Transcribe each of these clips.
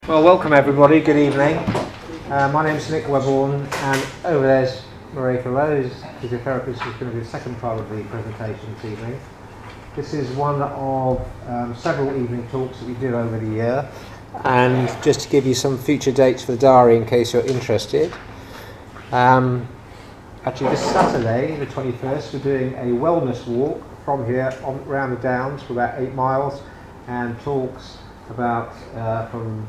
Well, welcome everybody, good evening. My name is Webborn, and over there's Maryke, Louw, Physiotherapist, who's going to do the second part of the presentation this evening. This is one of several evening talks that we do over the year, and just to give you some future dates for the diary in case you're interested. Actually this Saturday, the 21st, we're doing a wellness walk from here around the Downs for about 8 miles, and talks about from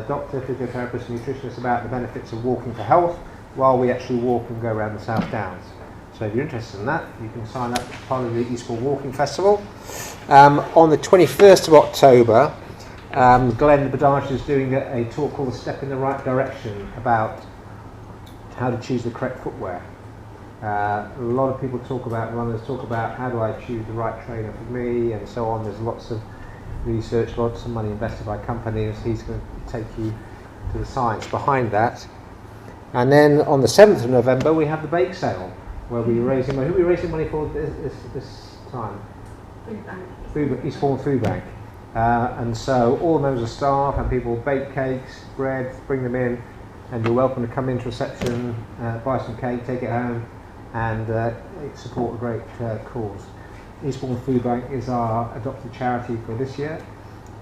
doctor, physiotherapist, nutritionist about the benefits of walking for health while we actually walk and go around the South Downs. So if you're interested in that, you can sign up as part of the Eastbourne Walking Festival. On the 21st of October, Glenn Badage is doing a talk called A Step in the Right Direction about how to choose the correct footwear. A lot of people runners talk about how do I choose the right trainer for me and so on. There's lots of research, lots of money invested by companies. He's going to take you to the science behind that. And then on the 7th of November we have the bake sale, where we're raising money. Who are we raising money for this time? Food Bank. Eastbourne Food Bank. And so all members of staff and people bake cakes, bread, bring them in, and you're welcome to come into reception, buy some cake, take it home, and support a great cause. Eastbourne Food Bank is our adopted charity for this year,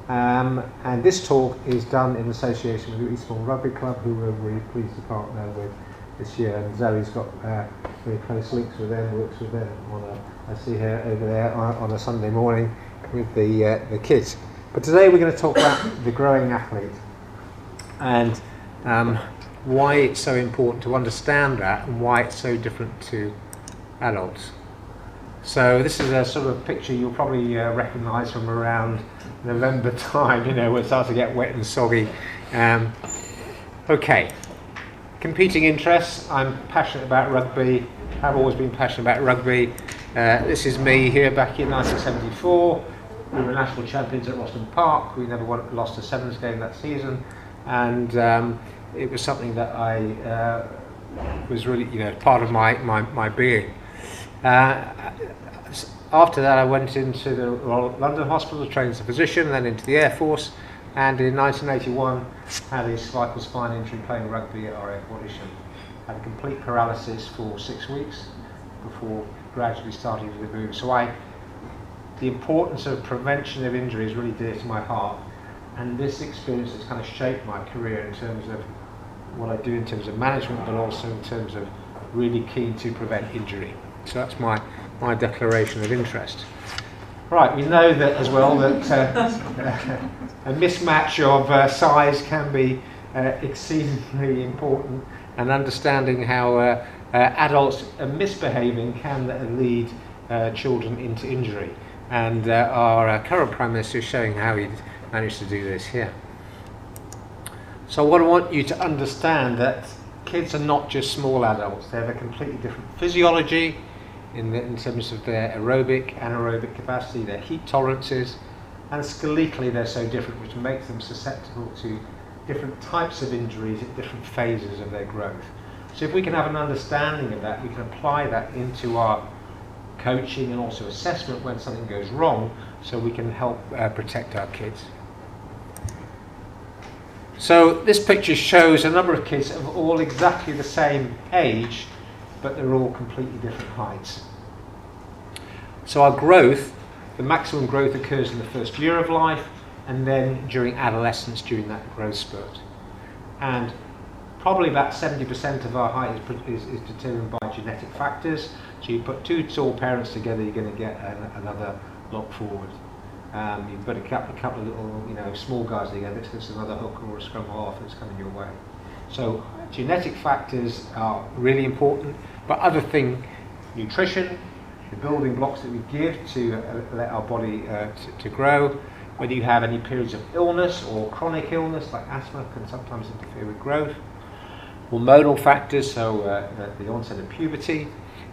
and this talk is done in association with the Eastbourne Rugby Club, who we're really pleased to partner with this year, and Zoe's got very close links with them, works with them I see her over there on a Sunday morning with the kids. But today we're going to talk about the growing athlete, and why it's so important to understand that, and why it's so different to adults. So this is a sort of picture you'll probably recognise from around November time, when it starts to get wet and soggy. Okay, competing interests. I'm passionate about rugby. I've always been passionate about rugby. This is me here back in 1974. We were national champions at Roston Park. We never lost a sevens game that season, and it was something that I was really, part of my being. After that I went into the Royal London Hospital, trained as a physician, then into the Air Force, and in 1981 had a cervical spine injury playing rugby at RAF Audition. Had a complete paralysis for 6 weeks before gradually starting to move. So the importance of prevention of injury is really dear to my heart, and this experience has kind of shaped my career in terms of what I do in terms of management, but also in terms of really keen to prevent injury. So that's my declaration of interest. Right, we know that as well that a mismatch of size can be exceedingly important, and understanding how adults misbehaving can lead children into injury. And our current Prime Minister is showing how he managed to do this here. So what I want you to understand that kids are not just small adults. They have a completely different physiology in terms of their aerobic, anaerobic capacity, their heat tolerances, and skeletally they're so different, which makes them susceptible to different types of injuries at different phases of their growth. So if we can have an understanding of that, we can apply that into our coaching and also assessment when something goes wrong, so we can help protect our kids. So this picture shows a number of kids of all exactly the same age, but they're all completely different heights. So our growth, the maximum growth occurs in the first year of life, and then during adolescence, during that growth spurt. And probably about 70% of our height is determined by genetic factors. So you put two tall parents together, you're going to get another lock forward. You put a couple of little, small guys together, there's another hook or a scrum half that's coming your way. So genetic factors are really important, but other thing, nutrition, the building blocks that we give to let our body to grow, whether you have any periods of illness or chronic illness like asthma can sometimes interfere with growth, hormonal factors, so the onset of puberty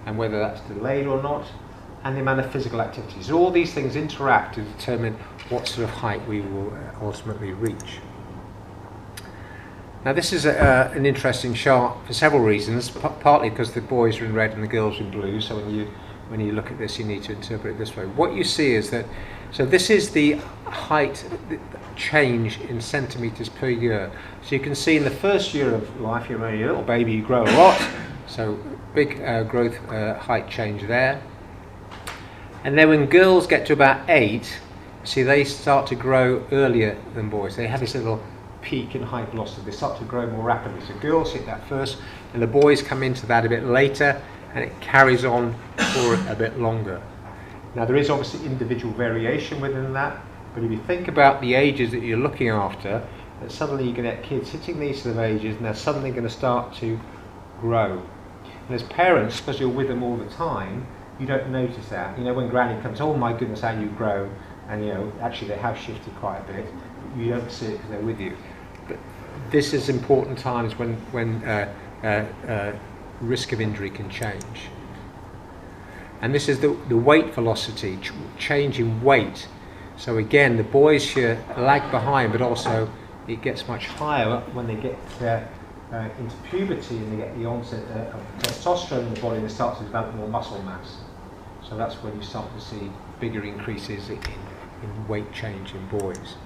and whether that's delayed or not, and the amount of physical activities. All these things interact to determine what sort of height we will ultimately reach. Now this is an interesting chart for several reasons, partly because the boys are in red and the girls are in blue, so when you look at this you need to interpret it this way. What you see is that So this is the height change in centimetres per year. So you can see in the first year of life, you're only a little baby, you grow a lot, so big growth height change there. And then when girls get to about 8, see, they start to grow earlier than boys. They have this little peak in height velocity. They start to grow more rapidly. So girls hit that first, and the boys come into that a bit later, and it carries on for a bit longer. Now there is obviously individual variation within that, but if you think about the ages that you're looking after, that suddenly you're going to get kids hitting these sort of ages, and they're suddenly going to start to grow. And as parents, because you're with them all the time, you don't notice that. You know, when Granny comes, oh my goodness, how you've grown, and you know, actually they have shifted quite a bit. You don't see it because they're with you. But this is important times when risk of injury can change. And this is the weight velocity, change in weight. So again, the boys here lag behind, but also it gets much higher when they get into puberty and they get the onset of testosterone in the body, and they start to develop more muscle mass. So that's when you start to see bigger increases in weight change in boys.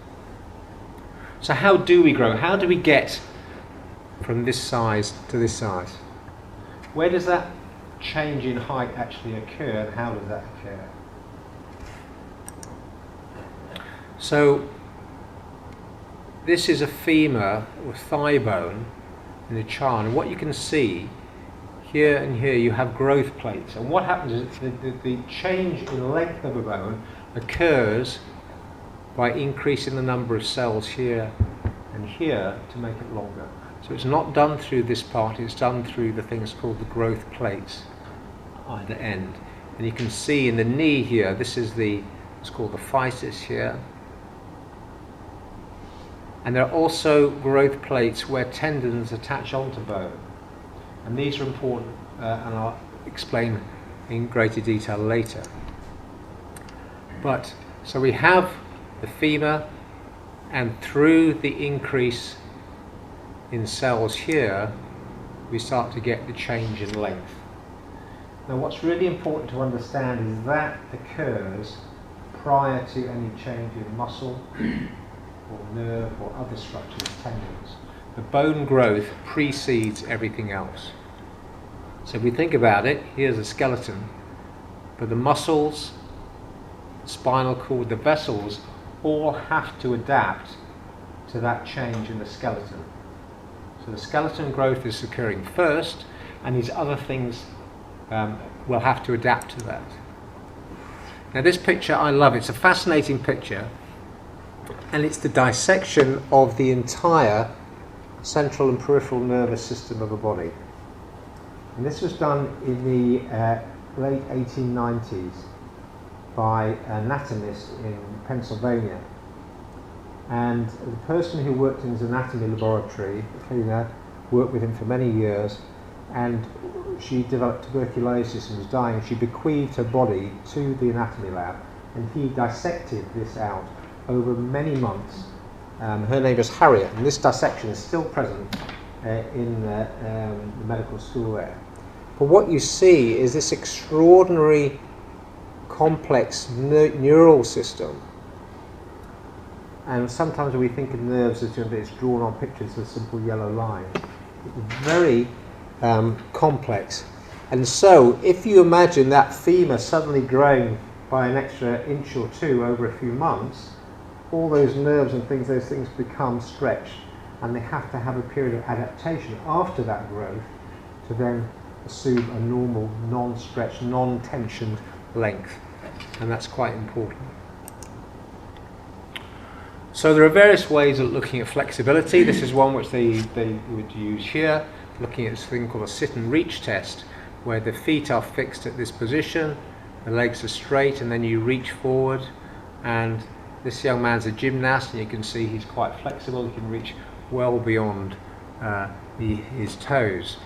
So how do we grow? How do we get from this size to this size? Where does that change in height actually occur, and how does that occur? So this is a femur or thigh bone in a child, and what you can see here and here, you have growth plates, and what happens is the change in length of a bone occurs by increasing the number of cells here and here to make it longer. So it's not done through this part, it's done through the things called the growth plates at either end. And you can see in the knee here, this is it's called the physis here. And there are also growth plates where tendons attach onto bone. And these are important, and I'll explain in greater detail later. But, so we have the femur, and through the increase in cells here, we start to get the change in length. Now what's really important to understand is that occurs prior to any change in muscle or nerve or other structures, tendons. The bone growth precedes everything else. So if we think about it, here's a skeleton, but the muscles, the spinal cord, the vessels all have to adapt to that change in the skeleton. So the skeleton growth is occurring first, and these other things will have to adapt to that. Now this picture I love, it's a fascinating picture, and it's the dissection of the entire central and peripheral nervous system of a body. And this was done in the late 1890s by an anatomist in Pennsylvania. And the person who worked in his anatomy laboratory, the cleaner, worked with him for many years, and she developed tuberculosis and was dying. She bequeathed her body to the anatomy lab, and he dissected this out over many months. Her name is Harriet, and this dissection is still present in the medical school there. But what you see is this extraordinary complex neural system. And sometimes we think of nerves as it's drawn on pictures of simple yellow lines. It's very complex. And so if you imagine that femur suddenly growing by an extra inch or two over a few months, all those nerves and things, those things become stretched, and they have to have a period of adaptation after that growth to then assume a normal, non-stretched, non-tensioned length. And that's quite important. So there are various ways of looking at flexibility. This is one which they would use here, looking at this thing called a sit and reach test, where the feet are fixed at this position, the legs are straight, and then you reach forward. And this young man's a gymnast, and you can see he's quite flexible. He can reach well beyond his toes.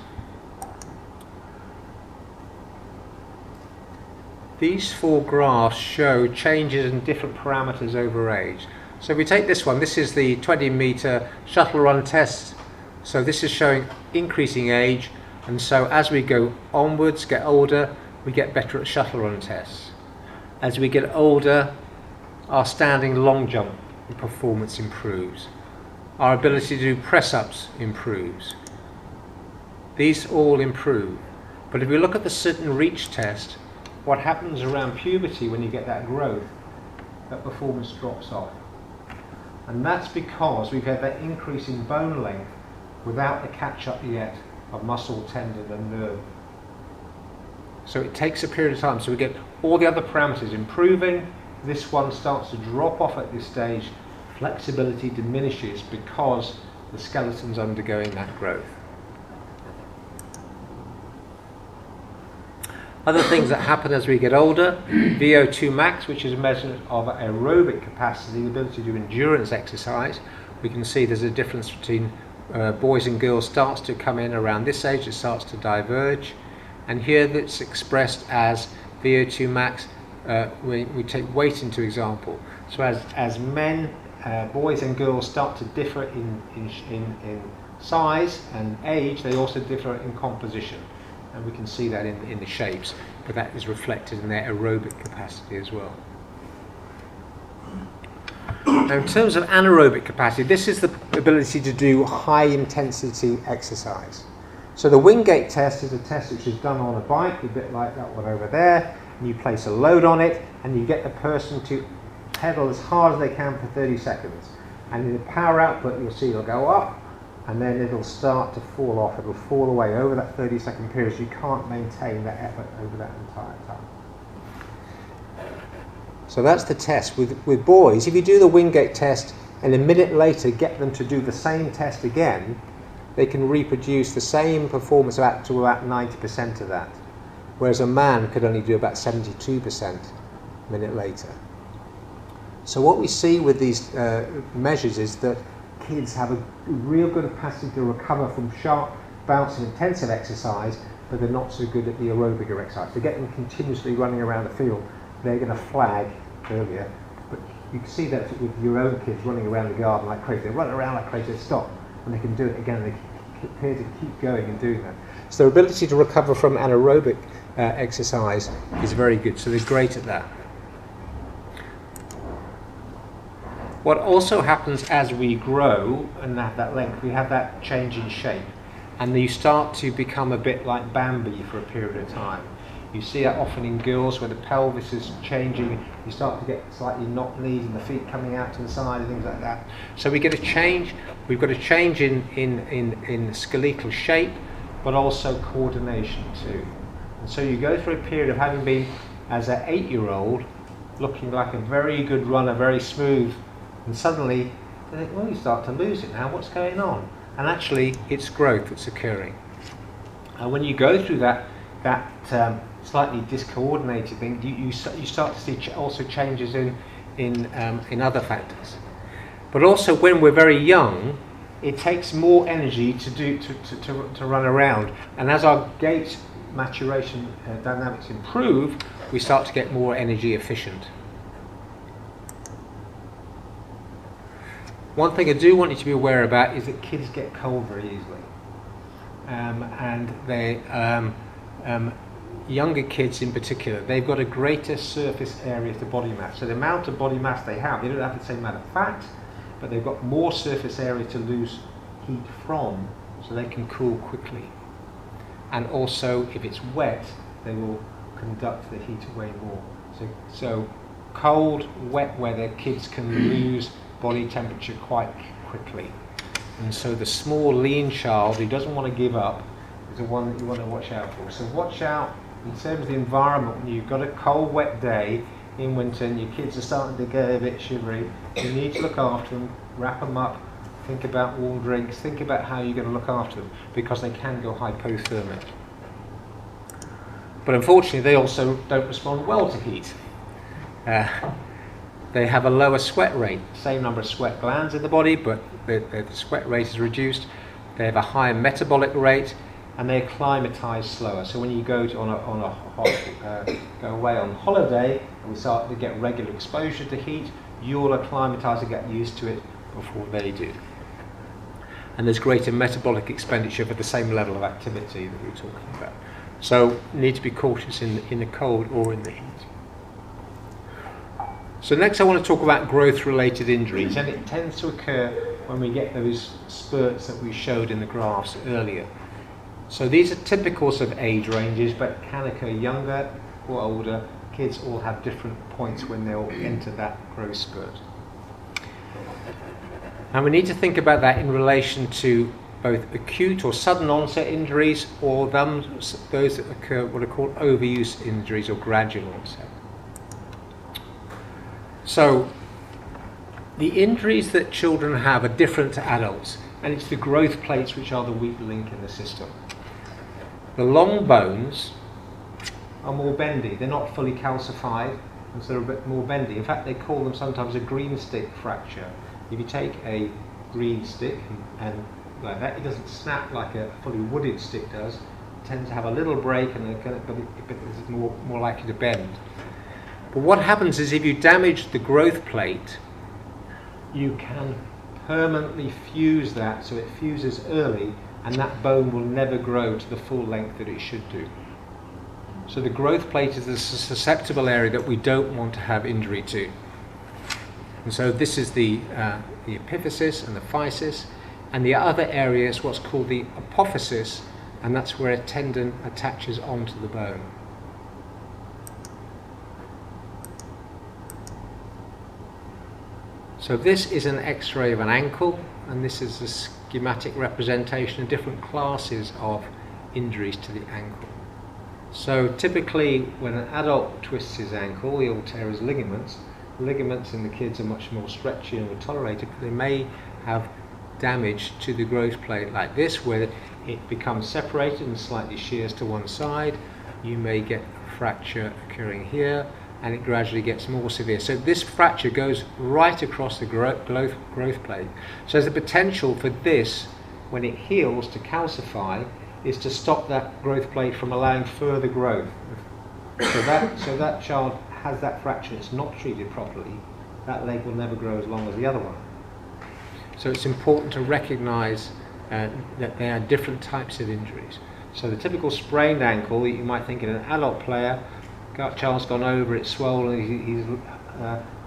These four graphs show changes in different parameters over age. So if we take this one, this is the 20-meter shuttle run test. So this is showing increasing age, and so as we go onwards, get older, we get better at shuttle run tests. As we get older, our standing long jump performance improves. Our ability to do press-ups improves. These all improve. But if we look at the sit and reach test, what happens around puberty when you get that growth, that performance drops off. And that's because we've had that increase in bone length without the catch-up yet of muscle, tendon and nerve. So it takes a period of time. So we get all the other parameters improving. This one starts to drop off at this stage. Flexibility diminishes because the skeleton's undergoing that growth. Other things that happen as we get older, VO2 max, which is a measurement of aerobic capacity, the ability to do endurance exercise. We can see there's a difference between boys and girls starts to come in around this age, it starts to diverge. And here that's expressed as VO2 max, we take weight into example. So as men, boys and girls start to differ in size and age, they also differ in composition. And we can see that in the shapes, but that is reflected in their aerobic capacity as well. Now in terms of anaerobic capacity, this is the ability to do high intensity exercise. So the Wingate test is a test which is done on a bike, a bit like that one over there, and you place a load on it and you get the person to pedal as hard as they can for 30 seconds. And in the power output you'll see it'll go up and then it'll start to fall off, it'll fall away over that 30-second period. You can't maintain that effort over that entire time. So that's the test. With boys, if you do the Wingate test and a minute later get them to do the same test again, they can reproduce the same performance up to about 90% of that, whereas a man could only do about 72% a minute later. So what we see with these measures is that kids have a real good capacity to recover from sharp bounce and intensive exercise, but they're not so good at the aerobic exercise. To get them continuously running around the field, they're going to flag earlier. But you can see that with your own kids running around the garden like crazy. They run around like crazy, they stop, and they can do it again, and they appear to keep going and doing that. So their ability to recover from anaerobic exercise is very good, so they're great at that. What also happens as we grow and have that length, we have that change in shape, and you start to become a bit like Bambi for a period of time. You see that often in girls where the pelvis is changing, you start to get slightly knocked knees and the feet coming out to the side and things like that. So we get a change, we've got a change in skeletal shape, but also coordination too. And so you go through a period of having been, as an 8-year-old, looking like a very good runner, very smooth, and suddenly you think, well, you start to lose it now, what's going on? And actually it's growth that's occurring. And when you go through that slightly discoordinated thing, you start to see also changes in other factors. But also when we're very young, it takes more energy to run around, and as our gait maturation dynamics improve, we start to get more energy efficient. One thing I do want you to be aware about is that kids get cold very easily, and they younger kids in particular, they've got a greater surface area to body mass. So the amount of body mass they don't have the same amount of fat, but they've got more surface area to lose heat from, so they can cool quickly. And also, if it's wet, they will conduct the heat away more. So cold, wet weather, kids can lose body temperature quite quickly. And so the small, lean child who doesn't want to give up is the one that you want to watch out for. So watch out in terms of the environment. When you've got a cold, wet day in winter and your kids are starting to get a bit shivery, you need to look after them, wrap them up, think about warm drinks, think about how you're going to look after them, because they can go hypothermic. But unfortunately they also don't respond well to heat. They have a lower sweat rate, same number of sweat glands in the body, but the sweat rate is reduced. They have a higher metabolic rate, and they acclimatise slower. So when you go go away on holiday and we start to get regular exposure to heat, you'll acclimatise and get used to it before they do. And there's greater metabolic expenditure for the same level of activity that we're talking about. So need to be cautious in the cold or in the heat. So next I want to talk about growth-related injuries, and it tends to occur when we get those spurts that we showed in the graphs earlier. So these are typical of age ranges, but can occur younger or older. Kids all have different points when they'll enter that growth spurt. And we need to think about that in relation to both acute or sudden onset injuries, or those that occur what are called overuse injuries or gradual onset. So the injuries that children have are different to adults, and it's the growth plates which are the weak link in the system. The long bones are more bendy. They're not fully calcified, and so they're a bit more bendy. In fact, they call them sometimes a green stick fracture. If you take a green stick and like that, it doesn't snap like a fully wooded stick does. It tends to have a little break, and but it's more likely to bend. But what happens is if you damage the growth plate, you can permanently fuse that, so it fuses early, and that bone will never grow to the full length that it should do. So the growth plate is the susceptible area that we don't want to have injury to. And so this is the epiphysis and the physis, and the other area is what's called the apophysis, and that's where a tendon attaches onto the bone. So this is an X-ray of an ankle, and this is a schematic representation of different classes of injuries to the ankle. So typically when an adult twists his ankle, he'll tear his ligaments. Ligaments in the kids are much more stretchy and will tolerate it, but they may have damage to the growth plate like this, where it becomes separated and slightly shears to one side. You may get a fracture occurring here, and it gradually gets more severe. So this fracture goes right across the growth plate. So there's the potential for this, when it heals, to calcify, is to stop that growth plate from allowing further growth. So that child has that fracture, it's not treated properly, that leg will never grow as long as the other one. So it's important to recognise that there are different types of injuries. So the typical sprained ankle that you might think in an adult player, child's gone over, it's swollen, he's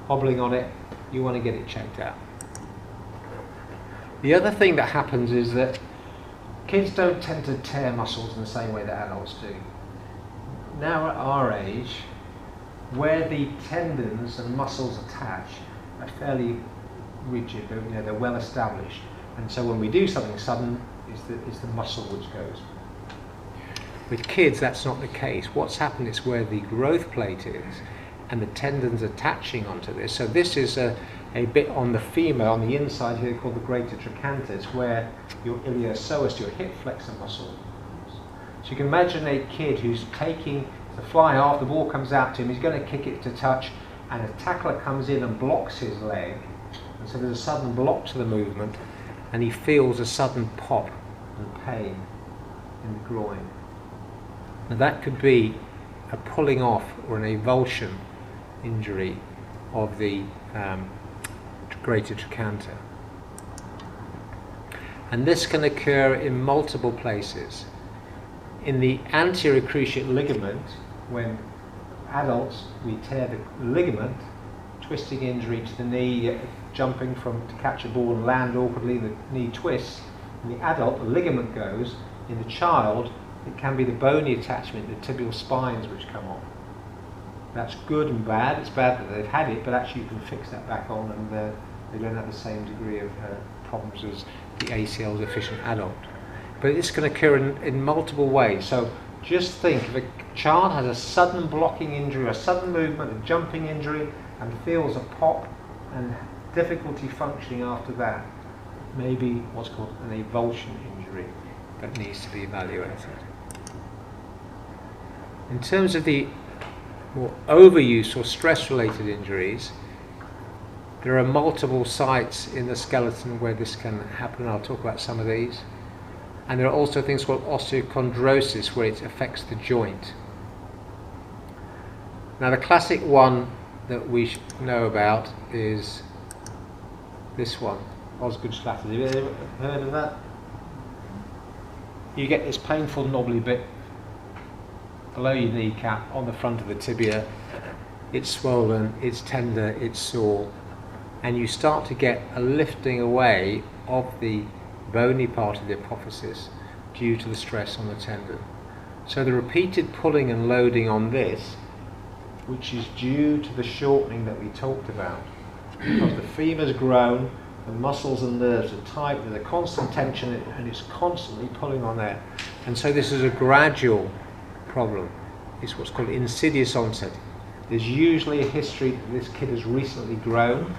hobbling on it, you want to get it checked out. The other thing that happens is that kids don't tend to tear muscles in the same way that adults do. Now at our age, where the tendons and muscles attach are fairly rigid, they're well established, and so when we do something sudden, it's the muscle which goes. With kids, that's not the case. What's happened is where the growth plate is and the tendons attaching onto this. So this is a bit on the femur, on the inside here, called the greater trochanter, where your iliopsoas, your hip flexor muscle. So you can imagine a kid who's taking the fly half, the ball comes out to him, he's going to kick it to touch, and a tackler comes in and blocks his leg, and so there's a sudden block to the movement, and he feels a sudden pop and pain in the groin. Now that could be a pulling off or an avulsion injury of the greater trochanter. And this can occur in multiple places. In the anterior cruciate ligament, when adults, we tear the ligament, twisting injury to the knee, jumping to catch a ball and land awkwardly, the knee twists. In the adult, the ligament goes. In the child, it can be the bony attachment, the tibial spines which come on. That's good and bad. It's bad that they've had it, but actually you can fix that back on, and they don't have the same degree of problems as the ACL deficient adult. But this can occur in multiple ways. So just think, if a child has a sudden blocking injury, a sudden movement, a jumping injury, and feels a pop and difficulty functioning after that, maybe what's called an avulsion injury that needs to be evaluated. In terms of the more overuse or stress-related injuries, there are multiple sites in the skeleton where this can happen. I'll talk about some of these. And there are also things called osteochondrosis, where it affects the joint. Now the classic one that we know about is this one, Osgood-Schlatter. Have you ever heard of that? You get this painful knobbly bit below your kneecap on the front of the tibia. it's swollen, it's tender, it's sore, and you start to get a lifting away of the bony part of the apophysis due to the stress on the tendon. So the repeated pulling and loading on this, which is due to the shortening that we talked about, because the femur's grown, the muscles and nerves are tight, there's a constant tension and it's constantly pulling on there. And so this is a gradual problem. It's what's called insidious onset. There's usually a history that this kid has recently grown.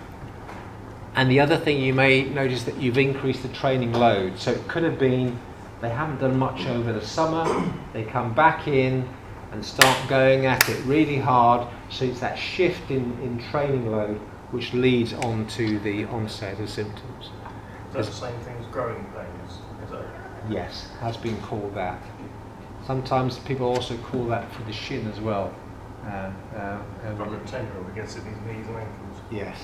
And the other thing you may notice that you've increased the training load. So it could have been they haven't done much over the summer, they come back in and start going at it really hard. So it's that shift in training load which leads on to the onset of symptoms. Is that the same thing as growing pains? Is that? Yes, has been called that. Sometimes people also call that for the shin as well. From the tendon against these knees and ankles? Yes.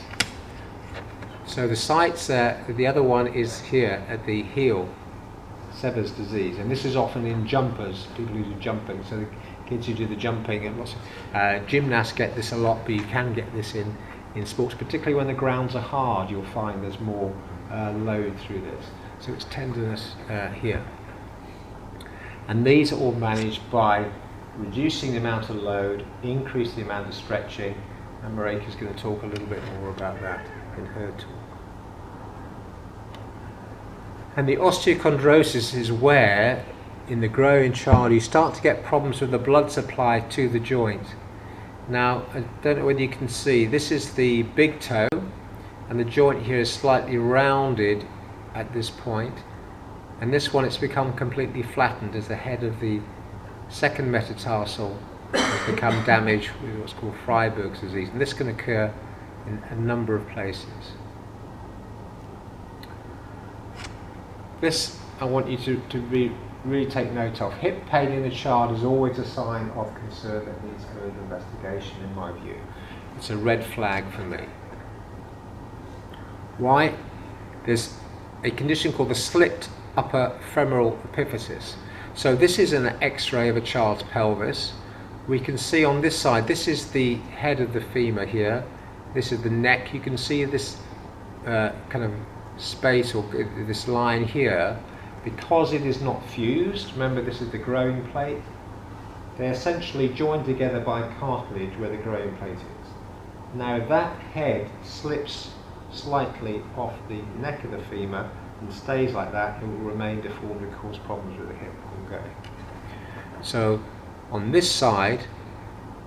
So the sites, the other one is here at the heel, Sever's disease, and this is often in jumpers, people who do jumping. So the kids who do the jumping, and lots of gymnasts get this a lot, but you can get this in sports, particularly when the grounds are hard. You'll find there's more load through this. So it's tenderness here. And these are all managed by reducing the amount of load, increasing the amount of stretching, and Maryke is going to talk a little bit more about that in her talk. And the osteochondrosis is where, in the growing child, you start to get problems with the blood supply to the joint. Now, I don't know whether you can see, this is the big toe, and the joint here is slightly rounded at this point, and this one, it's become completely flattened as the head of the second metatarsal has become damaged with what's called Freiberg's disease, and this can occur in a number of places. This I want you to really take note of. Hip pain in a child is always a sign of concern that needs further investigation, in my view. It's a red flag for me. Why? There's a condition called the slipped upper femoral epiphysis. So this is an X-ray of a child's pelvis. We can see on this side, this is the head of the femur here. This is the neck. You can see this kind of space, or this line here, because it is not fused. Remember, this is the growing plate. They're essentially joined together by cartilage where the growing plate is. Now, if that head slips slightly off the neck of the femur and stays like that, it will remain deformed and cause problems with the hip ongoing. So, on this side,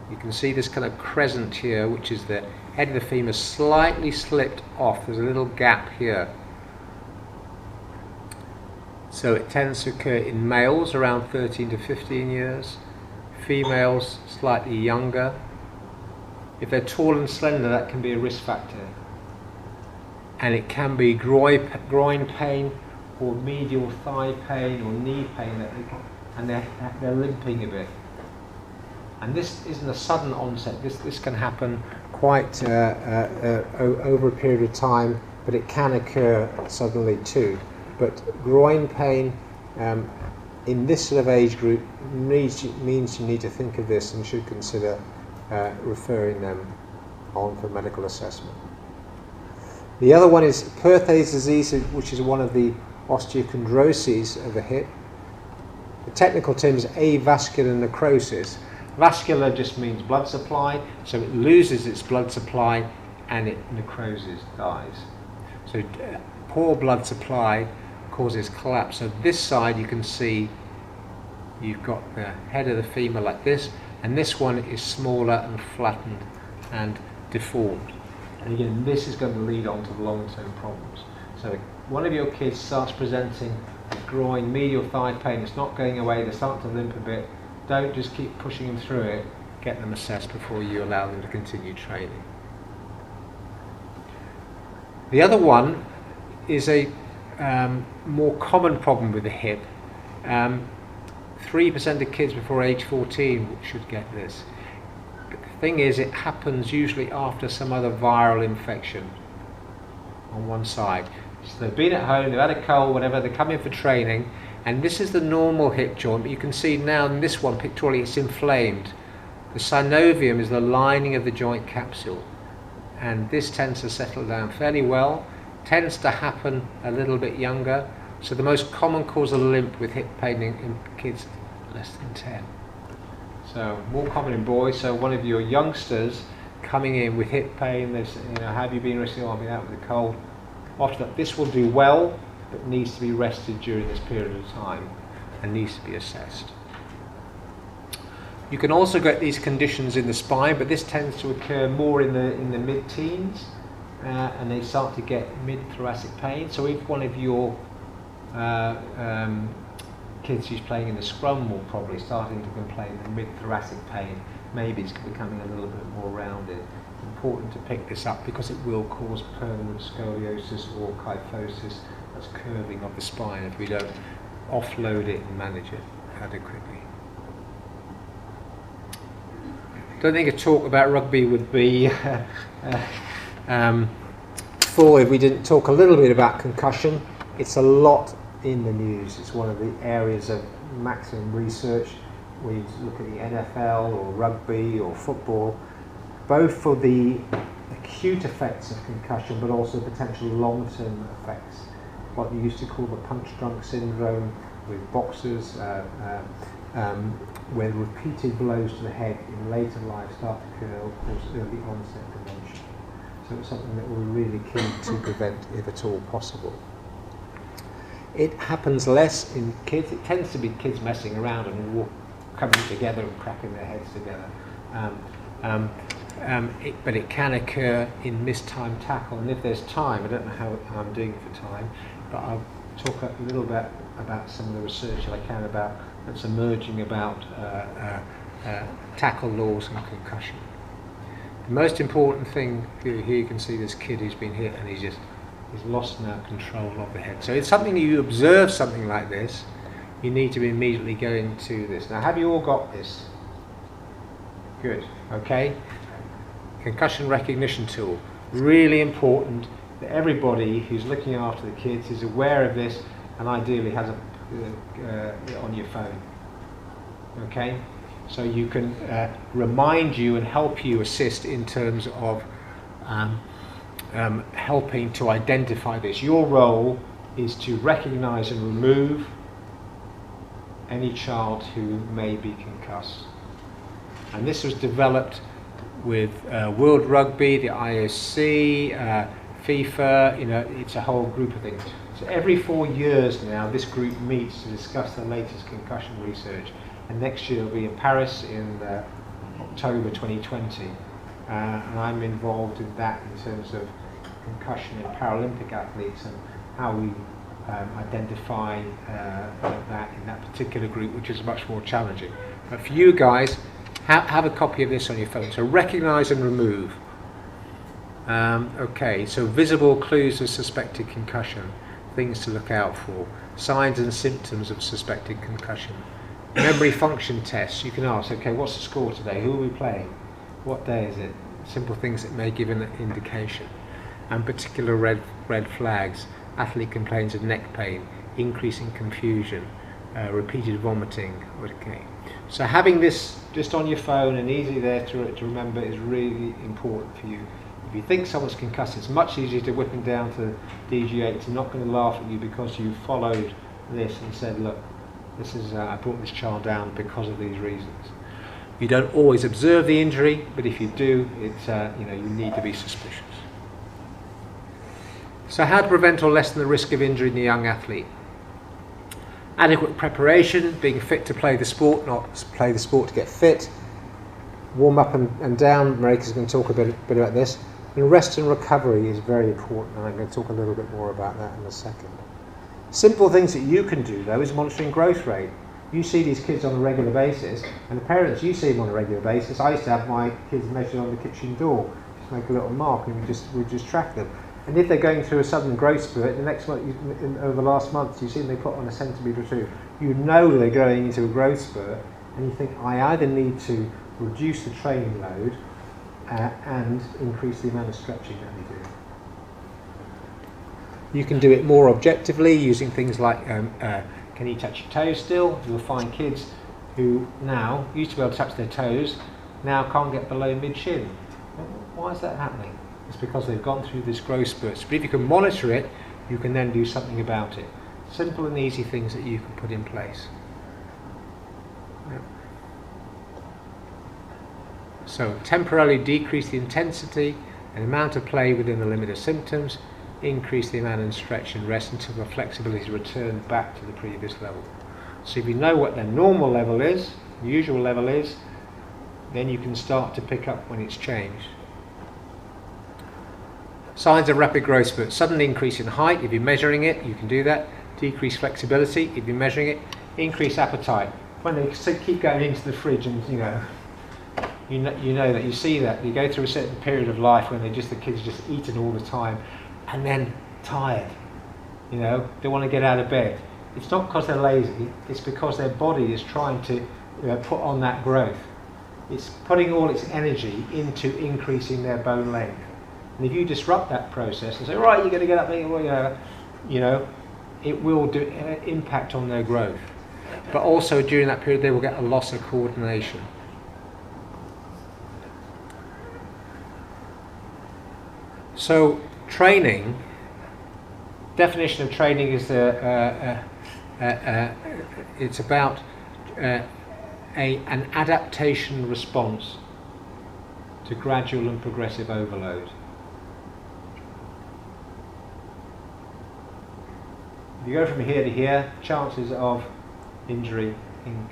you can see this kind of crescent here, which is the head of the femur slightly slipped off. There's a little gap here. So it tends to occur in males around 13 to 15 years, females slightly younger. If they're tall and slender, that can be a risk factor. And it can be groin pain or medial thigh pain or knee pain, and they're limping a bit. And this isn't a sudden onset. This can happen quite over a period of time, but it can occur suddenly too. But groin pain in this sort of age group means you need to think of this and should consider referring them on for medical assessment. The other one is Perthes disease, which is one of the osteochondroses of the hip. The technical term is avascular necrosis. Vascular just means blood supply, so it loses its blood supply and it necroses, dies. So poor blood supply causes collapse. So this side you can see you've got the head of the femur like this, and this one is smaller and flattened and deformed. And again, this is going to lead on to long-term problems. So if one of your kids starts presenting with groin, medial thigh pain, it's not going away, they're starting to limp a bit, don't just keep pushing them through it, get them assessed before you allow them to continue training. The other one is a more common problem with the hip. 3% of kids before age 14 should get this. But the thing is, it happens usually after some other viral infection on one side. So they've been at home, they've had a cold, whatever, they come in for training, and this is the normal hip joint, but you can see now in this one pictorially it's inflamed. The synovium is the lining of the joint capsule, and this tends to settle down fairly well, tends to happen a little bit younger. So the most common cause of limp with hip pain in kids less than 10. So more common in boys. So one of your youngsters coming in with hip pain, this, have you been recently? I've been out with a cold. After that, this will do well, but needs to be rested during this period of time and needs to be assessed. You can also get these conditions in the spine, but this tends to occur more in the mid-teens, and they start to get mid-thoracic pain. So if one of your kids who's playing in the scrum will probably starting to complain of mid-thoracic pain, maybe it's becoming a little bit more rounded. It's important to pick this up because it will cause permanent scoliosis or kyphosis, that's curving of the spine, if we don't offload it and manage it adequately. I don't think a talk about rugby would be full if we didn't talk a little bit about concussion. It's a lot in the news. It's one of the areas of maximum research. We look at the NFL or rugby or football, both for the acute effects of concussion but also potential long-term effects. What we used to call the punch-drunk syndrome with boxers, where repeated blows to the head in later life start to cause early onset dementia. So it's something that we're really keen to prevent if at all possible. It happens less in kids. It tends to be kids messing around and coming together and cracking their heads together. But it can occur in mistimed tackle, and if there's time, I don't know how I'm doing for time, but I'll talk a little bit about some of the research I can about that's emerging about tackle laws and concussion. The most important thing here, you can see this kid who's been hit and he's lost now control of the head. So it's something you observe something like this, you need to immediately go into this. Now, have you all got this? Good. Okay. Concussion recognition tool. Really important that everybody who's looking after the kids is aware of this and ideally has it on your phone. Okay. So you can remind you and help you assist in terms of helping to identify this. Your role is to recognise and remove any child who may be concussed. And this was developed with World Rugby, the IOC, FIFA, it's a whole group of things. So every 4 years now, this group meets to discuss the latest concussion research. And next year will be in Paris in October 2020. And I'm involved in that in terms of concussion in Paralympic athletes and how we identify that in that particular group, which is much more challenging. But for you guys, have a copy of this on your phone. So recognise and remove. Okay, so visible clues of suspected concussion, things to look out for, signs and symptoms of suspected concussion. Memory function tests, you can ask, okay, what's the score today? Who are we playing? What day is it? Simple things that may give an indication. And particular red flags. Athlete complains of neck pain, increasing confusion, repeated vomiting. Okay. So having this just on your phone and easy there to remember is really important for you. If you think someone's concussed, it's much easier to whip them down to DG8. They're not going to laugh at you because you followed this and said, look, this is I brought this child down because of these reasons. You don't always observe the injury, but if you do, it's you need to be suspicious. So how to prevent or lessen the risk of injury in the young athlete? Adequate preparation, being fit to play the sport, not play the sport to get fit. Warm up and down, Maryke is going to talk a bit about this. And rest and recovery is very important, and I'm going to talk a little bit more about that in a second. Simple things that you can do, though, is monitoring growth rate. You see these kids on a regular basis, and the parents, you see them on a regular basis. I used to have my kids measured on the kitchen door, just make a little mark, and we just track them. And if they're going through a sudden growth spurt, the next month, over the last month, you see them, they put on a centimetre or two. You know they're going into a growth spurt, and you think, I either need to reduce the training load and increase the amount of stretching that they do. You can do it more objectively using things like, can you touch your toes still? You'll find kids who now used to be able to touch their toes, now can't get below mid-shin. Why is that happening? It's because they've gone through this growth spurt. But if you can monitor it, you can then do something about it. Simple and easy things that you can put in place. Yeah. So temporarily decrease the intensity and amount of play within the limit of symptoms, increase the amount of stretch and rest until the flexibility returns back to the previous level. So if you know what their normal level is, the usual level is, then you can start to pick up when it's changed. Signs of rapid growth spurt: sudden increase in height, if you're measuring it, you can do that. Decrease flexibility, if you're measuring it. Increase appetite. When they keep going into the fridge and you know that, you see that, you go through a certain period of life when the kids just eating all the time and then tired, they want to get out of bed. It's not because they're lazy, it's because their body is trying to put on that growth. It's putting all its energy into increasing their bone length. And if you disrupt that process and say, right, you're going to get up there, it will do impact on their growth. But also during that period they will get a loss of coordination. So training, definition of training is it's about an adaptation response to gradual and progressive overload. If you go from here to here, chances of injury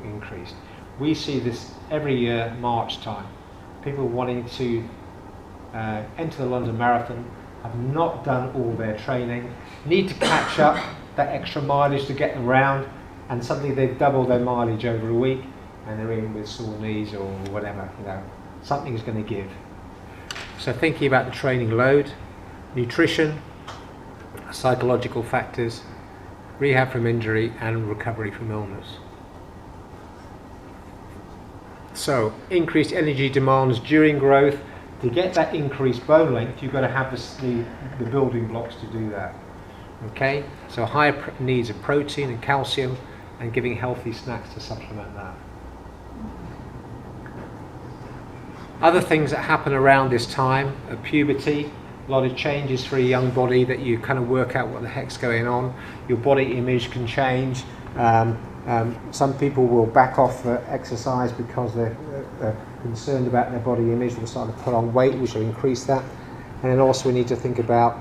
increased. We see this every year, March time. People wanting to enter the London Marathon, have not done all their training, need to catch up that extra mileage to get them round, and suddenly they've doubled their mileage over a week and they're in with sore knees or whatever, something's going to give. So thinking about the training load, nutrition, psychological factors, rehab from injury and recovery from illness. So increased energy demands during growth. To get that increased bone length, you've got to have the building blocks to do that. Okay, so higher needs of protein and calcium, and giving healthy snacks to supplement that. Other things that happen around this time are puberty. A lot of changes for a young body that you kind of work out what the heck's going on. Your body image can change. Some people will back off exercise because they're concerned about their body image. They'll start to put on weight, which will increase that. And then also we need to think about,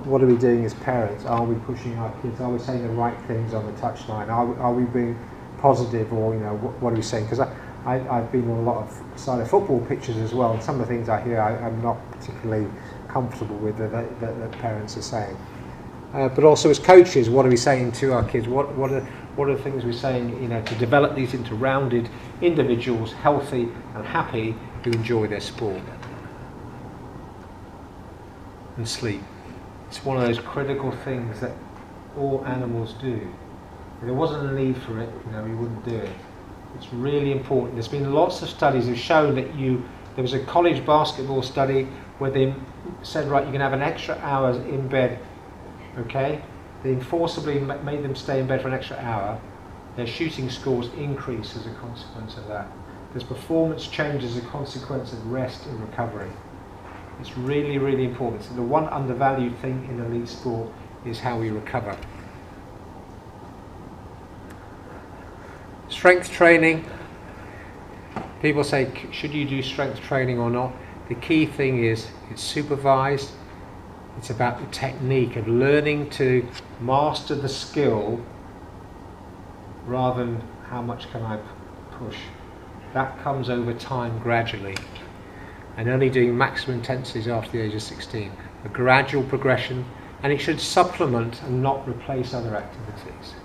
what are we doing as parents? Are we pushing our kids? Are we saying the right things on the touchline? Are we being positive, or what are we saying? Because I've been on a lot of side of football pitches as well, and some of the things I hear I'm not particularly comfortable with that parents are saying. But also as coaches, what are we saying to our kids? What are the things we're saying, to develop these into rounded individuals, healthy and happy, who enjoy their sport? And sleep. It's one of those critical things that all animals do. If there wasn't a need for it, you wouldn't do it. It's really important. There's been lots of studies that have shown that there was a college basketball study where they said, right, you can have an extra hour in bed, okay? They forcibly made them stay in bed for an extra hour. Their shooting scores increase as a consequence of that. There's performance change as a consequence of rest and recovery. It's really, really important. So the one undervalued thing in elite sport is how we recover. Strength training. People say, should you do strength training or not? The key thing is it's supervised. It's about the technique of learning to master the skill rather than how much can I push. That comes over time gradually. And only doing maximum intensities after the age of 16. A gradual progression, and it should supplement and not replace other activities.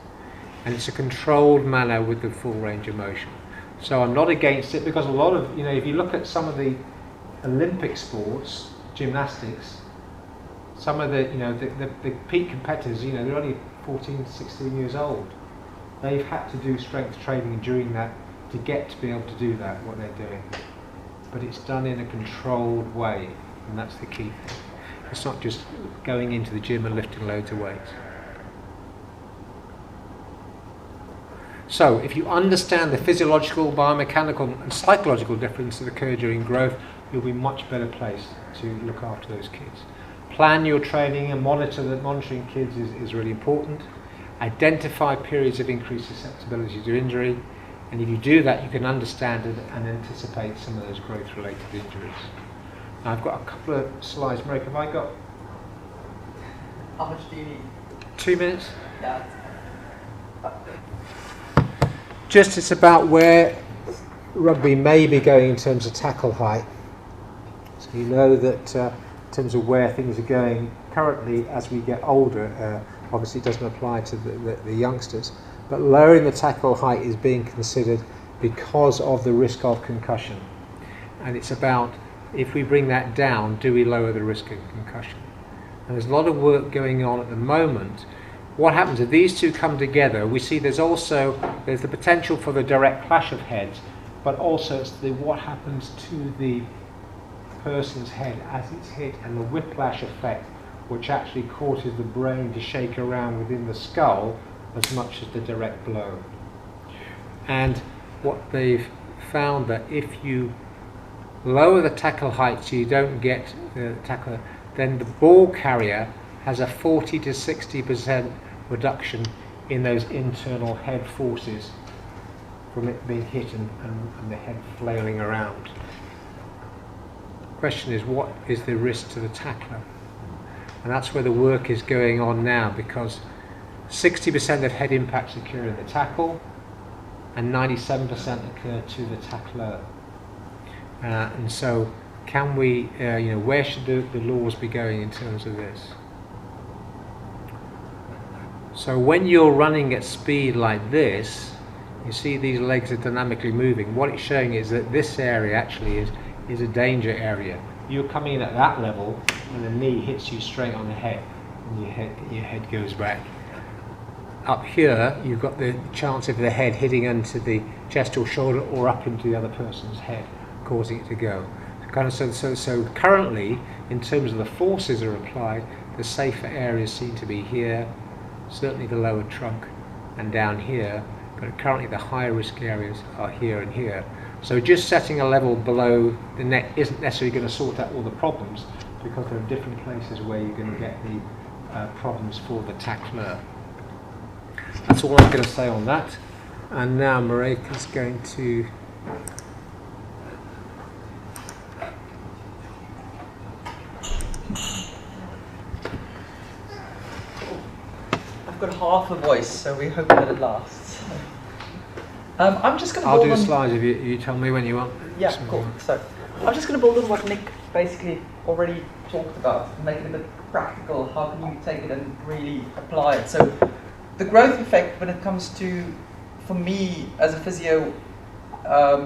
And it's a controlled manner with the full range of motion. So I'm not against it, because a lot of, if you look at some of the Olympic sports, gymnastics, some of the peak competitors, they're only 14, 16 years old. They've had to do strength training during that to get to be able to do that, what they're doing. But it's done in a controlled way, and that's the key thing. It's not just going into the gym and lifting loads of weights. So if you understand the physiological, biomechanical and psychological differences that occur during growth, you'll be much better placed to look after those kids. Plan your training and monitoring kids is really important. Identify periods of increased susceptibility to injury, and if you do that, you can understand it and anticipate some of those growth-related injuries. Now, I've got a couple of slides. Maryke, have I got? How much do you need? 2 minutes? Yeah. Just it's about where rugby may be going in terms of tackle height. So you know that in terms of where things are going currently as we get older, obviously it doesn't apply to the youngsters, but lowering the tackle height is being considered because of the risk of concussion. And it's about, if we bring that down, do we lower the risk of concussion? And there's a lot of work going on at the moment. What happens if these two come together? We see there's the potential for the direct clash of heads, but also it's what happens to the person's head as it's hit, and the whiplash effect, which actually causes the brain to shake around within the skull as much as the direct blow. And what they've found, that if you lower the tackle height so you don't get the tackle, then the ball carrier has a 40 to 60% reduction in those internal head forces from it being hit and the head flailing around. The question is, what is the risk to the tackler? And that's where the work is going on now, because 60% of head impacts occur in the tackle and 97% occur to the tackler. And so can we, where should the laws be going in terms of this? So when you're running at speed like this, you see these legs are dynamically moving. What it's showing is that this area actually is a danger area. You're coming in at that level and the knee hits you straight on the head and your head goes back. Up here you've got the chance of the head hitting into the chest or shoulder or up into the other person's head, causing it to go. So currently, in terms of the forces that are applied, the safer areas seem to be here, certainly the lower trunk and down here, but currently the higher risk areas are here and here. So just setting a level below the neck isn't necessarily going to sort out all the problems, because there are different places where you're going to get the problems for the tackler. That's all I'm going to say on that. And now Maryke is going to I've got half a voice, so we hope that it lasts. I'm just going to I'll do slides if you tell me when you want. Yeah, cool. So I'm just going to build on what Nick basically already talked about, make it a bit practical. How can you take it and really apply it? So the growth effect, when it comes to, for me as a physio,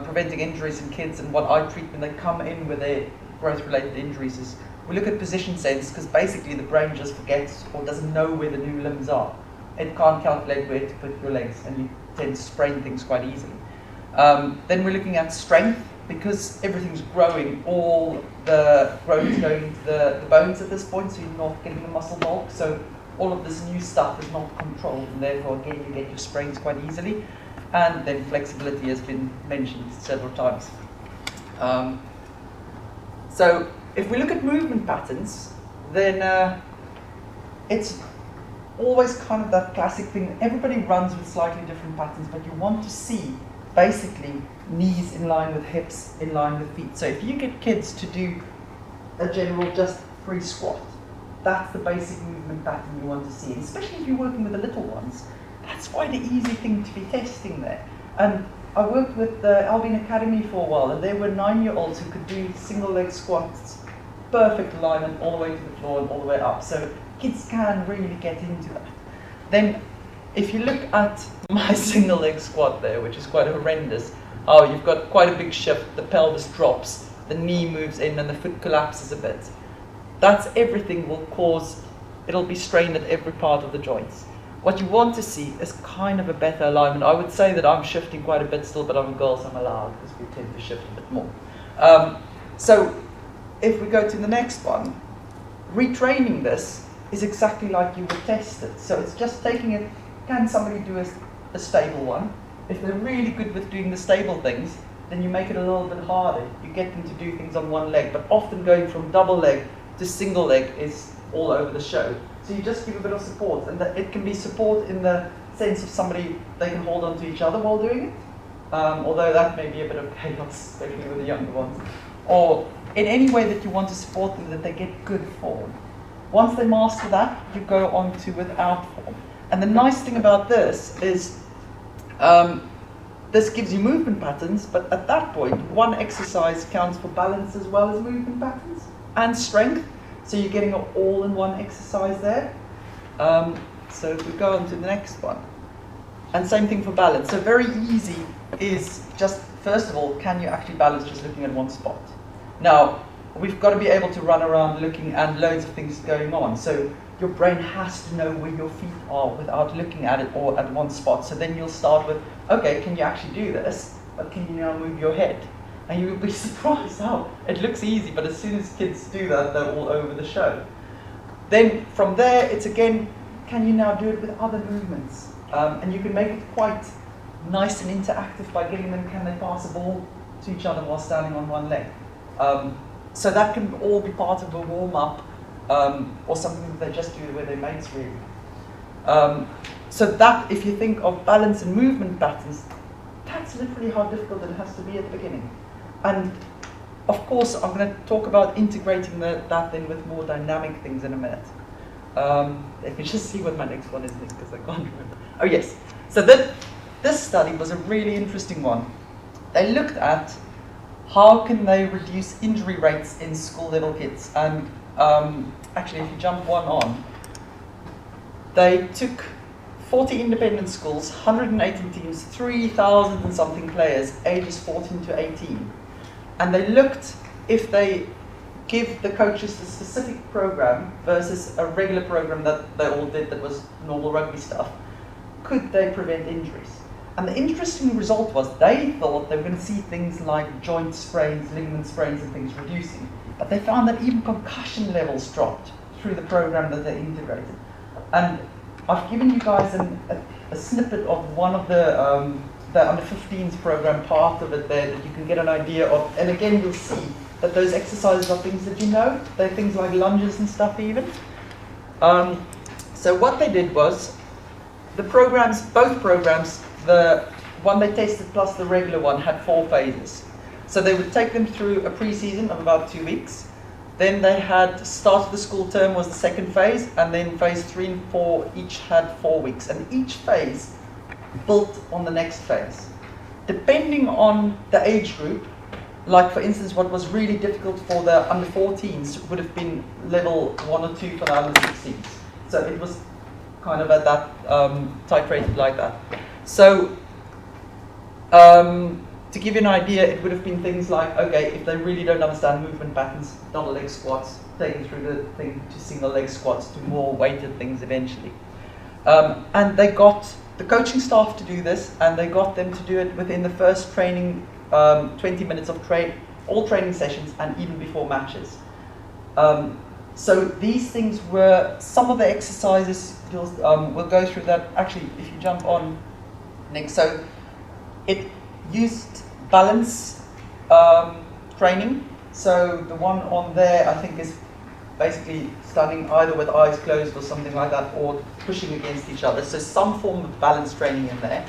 preventing injuries in kids and what I treat when they come in with their growth-related injuries, is we look at position sense, because basically the brain just forgets or doesn't know where the new limbs are. It can't calculate where to put your legs, and you tend to sprain things quite easily. Then we're looking at strength, because everything's growing. All the growth is going into the bones at this point, so you're not getting the muscle bulk. So all of this new stuff is not controlled, and therefore again you get your sprains quite easily. And then flexibility has been mentioned several times. So if we look at movement patterns, then it's always kind of that classic thing. Everybody runs with slightly different patterns, but you want to see basically knees in line with hips, in line with feet. So if you get kids to do a general just free squat, that's the basic movement pattern you want to see. And especially if you're working with the little ones, that's quite an easy thing to be testing there. And I worked with the Albion Academy for a while, and there were 9-year-olds who could do single leg squats, perfect alignment all the way to the floor and all the way up. So kids can really get into that. Then if you look at my single leg squat there, which is quite horrendous, you've got quite a big shift, the pelvis drops, the knee moves in and the foot collapses a bit. That's everything will cause, it'll be strained at every part of the joints. What you want to see is kind of a better alignment. I would say that I'm shifting quite a bit still, but I'm a girl, so I'm allowed, because we tend to shift a bit more. So if we go to the next one, retraining this is exactly like you would test it. So it's just taking it, can somebody do a stable one? If they're really good with doing the stable things, then you make it a little bit harder. You get them to do things on one leg, but often going from double leg to single leg is all over the show. So you just give a bit of support, and it can be support in the sense of somebody, they can hold on to each other while doing it, although that may be a bit of chaos, especially with the younger ones. Or in any way that you want to support them, that they get good form. Once they master that, you go on to without form. And the nice thing about this is, this gives you movement patterns, but at that point, one exercise counts for balance as well as movement patterns and strength. So you're getting an all-in-one exercise there. So if we go on to the next one. And same thing for balance. So very easy is just, first of all, can you actually balance just looking at one spot? Now, we've got to be able to run around looking at loads of things going on. So your brain has to know where your feet are without looking at it or at one spot. So then you'll start with, okay, can you actually do this? But can you now move your head? And you will be surprised how it looks easy, but as soon as kids do that, they're all over the show. Then from there, it's again, can you now do it with other movements? And you can make it quite nice and interactive by getting them, can they pass a ball to each other while standing on one leg? So that can all be part of a warm-up, or something that they just do with their mates, really. So that, if you think of balance and movement patterns, that's literally how difficult it has to be at the beginning. And of course, I'm going to talk about integrating that then with more dynamic things in a minute. Let me just see what my next one is, because I can't remember. Oh yes, so this study was a really interesting one. They looked at how can they reduce injury rates in school level kids. And actually, if you jump one on, they took 40 independent schools, 118 teams, 3,000 and something players, ages 14 to 18. And they looked if they give the coaches a specific program versus a regular program that they all did that was normal rugby stuff, could they prevent injuries? And the interesting result was they thought they were going to see things like joint sprains, ligament sprains and things reducing. But they found that even concussion levels dropped through the program that they integrated. And I've given you guys a snippet of one of the under 15s program part of it there that you can get an idea of. And again, you'll see that those exercises are things that you know. They're things like lunges and stuff even. So what they did was, the programs, both programs, the one they tested plus the regular one had 4 phases. So they would take them through a pre-season of about 2 weeks. Then they had, start of the school term was the second phase, and then phase 3 and 4 each had 4 weeks. And each phase built on the next phase. Depending on the age group, like for instance what was really difficult for the under 14s would have been level 1 or 2 for the under 16s. So it was kind of at that, titrated like that. So to give you an idea, it would have been things like, okay, if they really don't understand movement patterns, double leg squats, taking through the thing to single leg squats, to more weighted things eventually. And they got the coaching staff to do this, and they got them to do it within the first training, 20 minutes of all training sessions, and even before matches. So these things were some of the exercises. We'll go through that. Actually, if you jump on next, so it used balance training. So the one on there, I think, is basically standing either with eyes closed or something like that, or pushing against each other. So some form of balance training in there.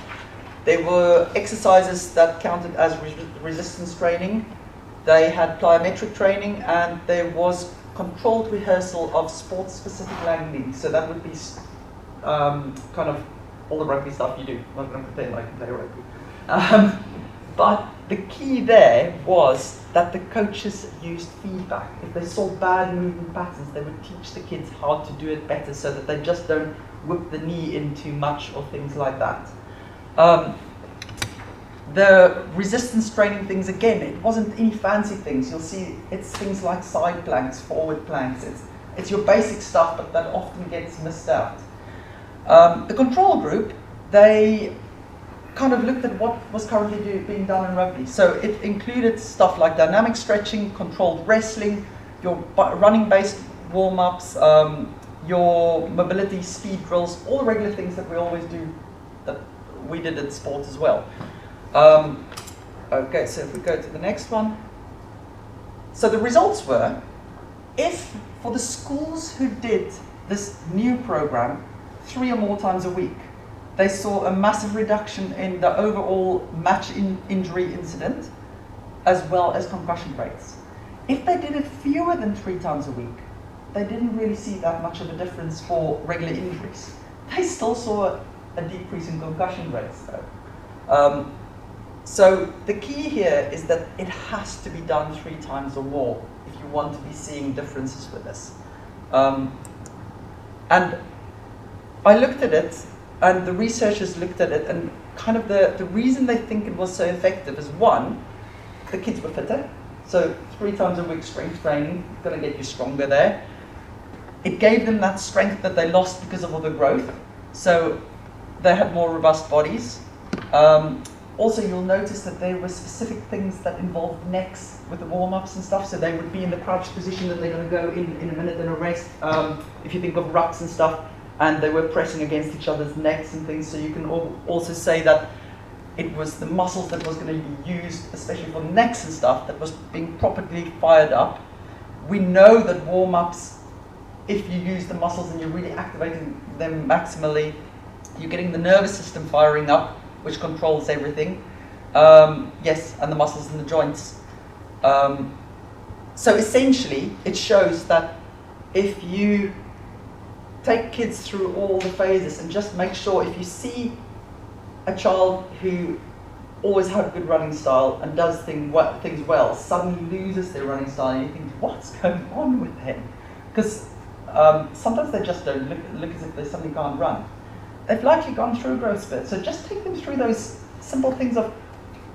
There were exercises that counted as resistance training. They had plyometric training, and there was controlled rehearsal of sports-specific landing. So that would be kind of all the rugby stuff you do. I'm not going to pretend like I play rugby. But the key there was that the coaches used feedback. If they saw bad movement patterns, they would teach the kids how to do it better, so that they just don't whip the knee in too much or things like that. The resistance training things, again, it wasn't any fancy things. You'll see it's things like side planks, forward planks. It's your basic stuff, but that often gets missed out. The control group, they kind of looked at what was currently being done in rugby. So it included stuff like dynamic stretching, controlled wrestling, your running-based warm-ups, your mobility speed drills, all the regular things that we always do, that we did at sport as well. Okay, so if we go to the next one. So the results were, if for the schools who did this new program 3 or more times a week, they saw a massive reduction in the overall match injury incident, as well as concussion rates. If they did it fewer than 3 times a week, they didn't really see that much of a difference for regular injuries. They still saw a decrease in concussion rates though. So the key here is that it has to be done 3 times or more if you want to be seeing differences with this. And I looked at it, and the researchers looked at it, and kind of the reason they think it was so effective is, one, the kids were fitter. So 3 times a week strength training, going to get you stronger there. It gave them that strength that they lost because of all the growth. So they had more robust bodies. Also, you'll notice that there were specific things that involved necks with the warm-ups and stuff. So they would be in the crouch position that they're going to go in a minute in a race. If you think of rucks and stuff, and they were pressing against each other's necks and things. So you can also say that it was the muscles that was going to be used, especially for necks and stuff, that was being properly fired up. We know that warm-ups, if you use the muscles and you're really activating them maximally, you're getting the nervous system firing up, which controls everything. Yes, and the muscles in the joints. So essentially, it shows that if you take kids through all the phases and just make sure, if you see a child who always had a good running style and does things well, suddenly loses their running style, and you think, what's going on with them? Because sometimes they just don't look as if they suddenly can't run. They've likely gone through a growth spurt. So just take them through those simple things of,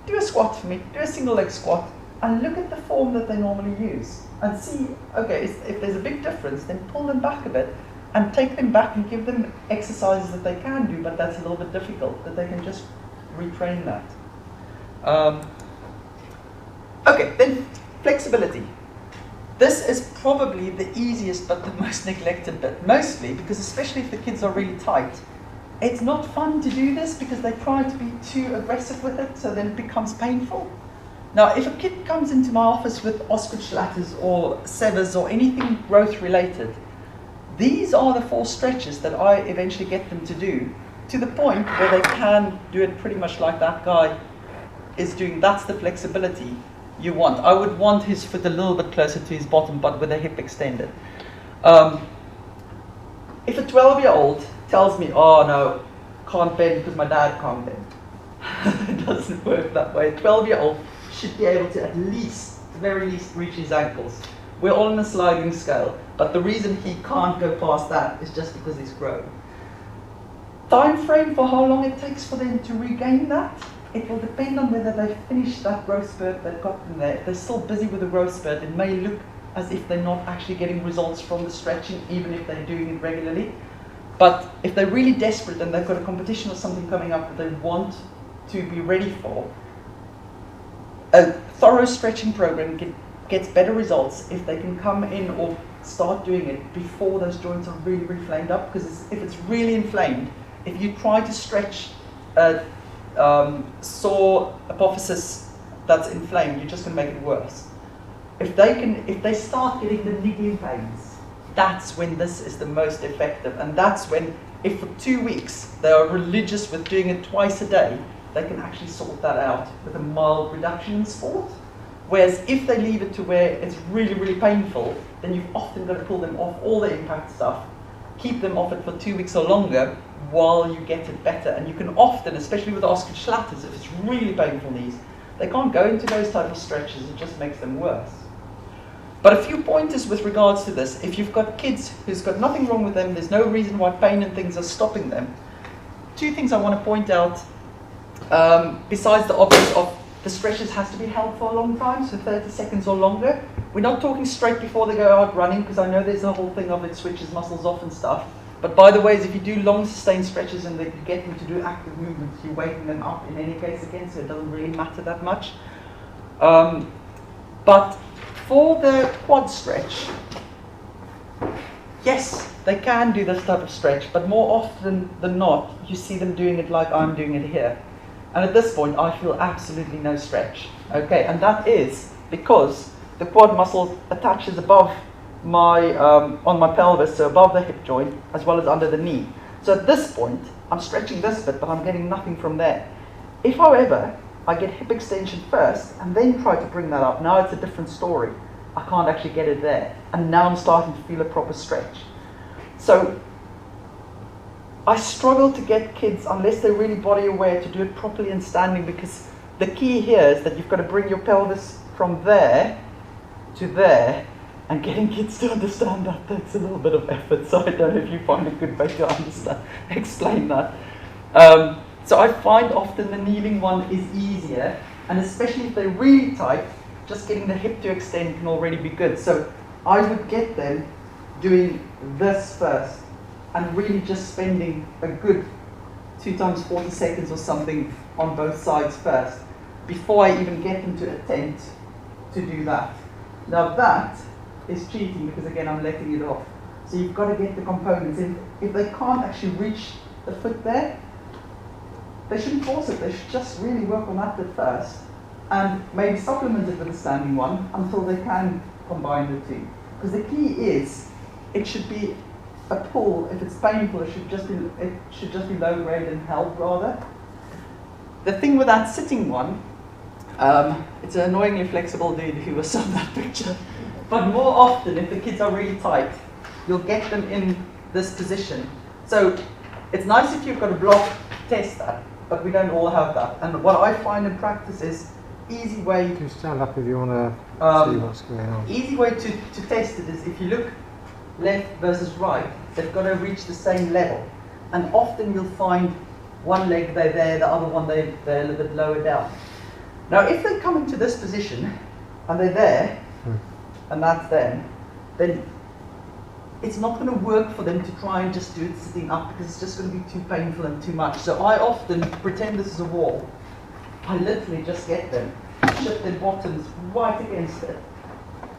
do a squat for me, do a single leg squat, and look at the form that they normally use. And see, okay, if there's a big difference, then pull them back a bit and take them back and give them exercises that they can do, but that's a little bit difficult, that they can just retrain that. Okay, then flexibility. This is probably the easiest but the most neglected bit, mostly because, especially if the kids are really tight, it's not fun to do this because they try to be too aggressive with it, so then it becomes painful. Now, if a kid comes into my office with Osgood-Schlatters or severs or anything growth related, these are the 4 stretches that I eventually get them to do, to the point where they can do it pretty much like that guy is doing. That's the flexibility you want. I would want his foot a little bit closer to his bottom, but with a hip extended. If a 12-year-old tells me, oh no, can't bend because my dad can't bend, it doesn't work that way. A 12-year-old should be able to at the very least, reach his ankles. We're all on a sliding scale, but the reason he can't go past that is just because he's grown. Time frame for how long it takes for them to regain that, it will depend on whether they've finished that growth spurt they've got in there. If they're still busy with the growth spurt, it may look as if they're not actually getting results from the stretching, even if they're doing it regularly. But if they're really desperate and they've got a competition or something coming up that they want to be ready for, a thorough stretching program gets better results if they can come in or start doing it before those joints are really, really inflamed up. Because if it's really inflamed, if you try to stretch a sore apophysis that's inflamed, you're just going to make it worse. If they start getting the niggling pains, that's when this is the most effective. And that's when, if for 2 weeks they are religious with doing it twice a day, they can actually sort that out with a mild reduction in sport. Whereas if they leave it to where it's really, really painful, then you've often got to pull them off all the impact stuff, keep them off it for 2 weeks or longer while you get it better. And you can often, especially with Osgood-Schlatters, if it's really painful knees, they can't go into those type of stretches, it just makes them worse. But a few pointers with regards to this. If you've got kids who's got nothing wrong with them, there's no reason why pain and things are stopping them. 2 things I want to point out, besides the obvious of the stretches has to be held for a long time, so 30 seconds or longer. We're not talking straight before they go out running, because I know there's a whole thing of it switches muscles off and stuff. But by the way, if you do long sustained stretches and you get them to do active movements, you're waking them up in any case again, so it doesn't really matter that much. But for the quad stretch, yes, they can do this type of stretch, but more often than not, you see them doing it like I'm doing it here. And at this point, I feel absolutely no stretch. Okay, and that is because the quad muscle attaches above my, on my pelvis, so above the hip joint, as well as under the knee. So at this point, I'm stretching this bit, but I'm getting nothing from there. If, however, I get hip extension first, and then try to bring that up, now it's a different story. I can't actually get it there. And now I'm starting to feel a proper stretch. So I struggle to get kids, unless they're really body aware, to do it properly in standing, because the key here is that you've got to bring your pelvis from there to there, and getting kids to understand that takes a little bit of effort. So I don't know if you find a good way to explain that. So I find often the kneeling one is easier, and especially if they're really tight, just getting the hip to extend can already be good. So I would get them doing this first, and really just spending a good 2 times 40 seconds or something on both sides first, before I even get them to attempt to do that. Now that is cheating, because again I'm letting it off. So you've got to get the components in. If they can't actually reach the foot there, they shouldn't force it. They should just really work on that bit first, and maybe supplement it with a standing one until they can combine the two. Because the key is, it should be a pull. If it's painful, it should just be low grade and help rather. The thing with that sitting one, it's an annoyingly flexible dude who was on that picture. But more often, if the kids are really tight, you'll get them in this position. So it's nice if you've got a block to test that, but we don't all have that. And what I find in practice is, easy way. You can stand up if you want to see what's going on. Easy way to test it is, if you look left versus right, they've got to reach the same level. And often you'll find one leg they're there, the other one they're a little bit lower down. Now if they come into this position and they're there, and that's them, then it's not going to work for them to try and just do it sitting up, because it's just going to be too painful and too much. So I often pretend this is a wall. I literally just get them, shift their bottoms right against it,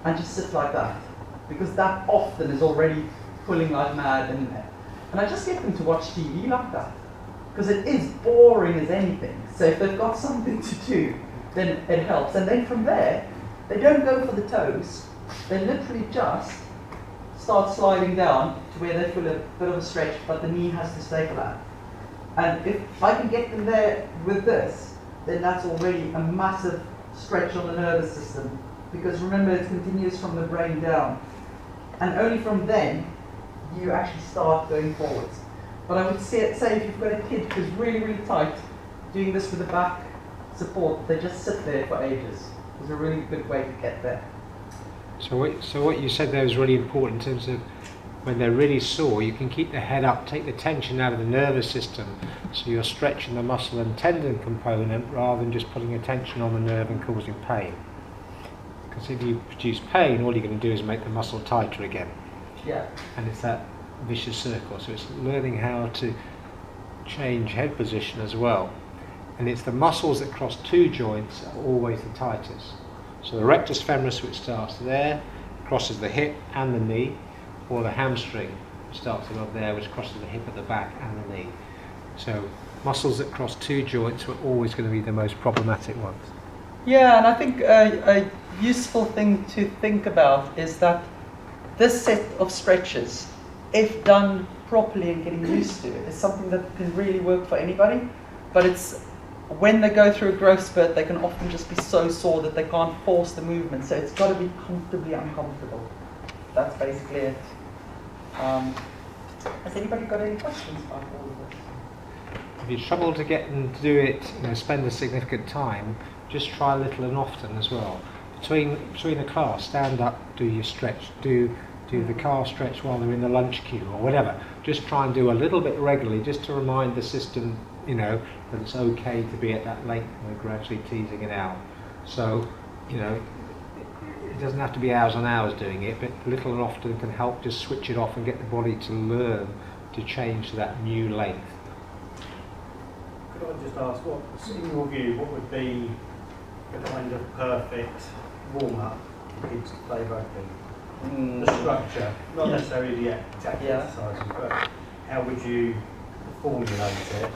and just sit like that, because that often is already pulling like mad in there. And I just get them to watch TV like that, because it is boring as anything. So if they've got something to do, then it helps. And then from there, they don't go for the toes. They literally just start sliding down to where they feel a bit of a stretch, but the knee has to stay flat. And if I can get them there with this, then that's already a massive stretch on the nervous system. Because remember, it's continuous from the brain down. And only from then, you actually start going forwards. But I would say if you've got a kid who's really, really tight, doing this with the back support, they just sit there for ages. It's a really good way to get there. So what you said there was really important in terms of when they're really sore, you can keep the head up, take the tension out of the nervous system, so you're stretching the muscle and tendon component rather than just putting a tension on the nerve and causing pain. Because if you produce pain, all you're going to do is make the muscle tighter again. Yeah. And it's that vicious circle. So it's learning how to change head position as well. And it's the muscles that cross two joints are always the tightest. So the rectus femoris, which starts there, crosses the hip and the knee, or the hamstring starts above there, which crosses the hip at the back and the knee. So muscles that cross two joints are always going to be the most problematic ones. Yeah, and I think a useful thing to think about is that this set of stretches, if done properly and getting used to it, is something that can really work for anybody. But it's when they go through a growth spurt, they can often just be so sore that they can't force the movement. So it's got to be comfortably uncomfortable. That's basically it. Has anybody got any questions about all of this? If you struggle to get them to do it, spend a significant time, just try little and often as well. Between the class, stand up, do your stretch, do the calf stretch while they're in the lunch queue or whatever. Just try and do a little bit regularly, just to remind the system, that it's okay to be at that length and we're gradually teasing it out. So, it doesn't have to be hours and hours doing it, but little and often can help just switch it off and get the body to learn to change to that new length. Could I just ask, in your view, what would be the kind of perfect warm-up for kids to play rugby? the structure, not necessarily the exact Yeah. exercises, but how would you formulate it?